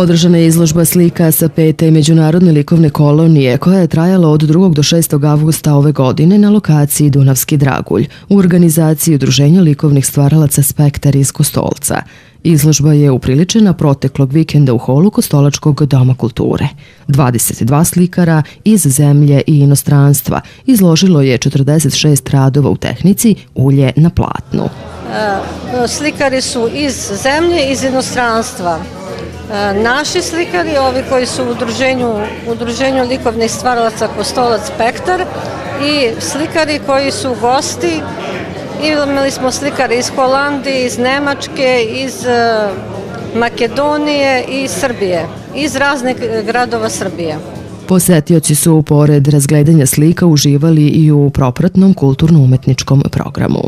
Održana je izložba slika sa 5. međunarodne likovne kolonije koja je trajala od 2. do 6. avgusta ove godine na lokaciji Dunavski Dragulj u organizaciji Udruženja likovnih stvaralaca Spektar iz Kostolca. Izložba je upriličena proteklog vikenda u holu Kostolačkog doma kulture. 22 slikara iz zemlje i inostranstva izložilo je 46 radova u tehnici ulje na platnu. Slikari su iz zemlje i iz inostranstva. Naši slikari, ovi koji su u udruženju likovnih stvaralaca Kostolac Spektar, i slikari koji su gosti. Imali smo slikare iz Holandije, iz Nemačke, iz Makedonije i Srbije, iz raznih gradova Srbije. Posetioci su, pored razgledanja slika, uživali i u propratnom kulturno-umetničkom programu.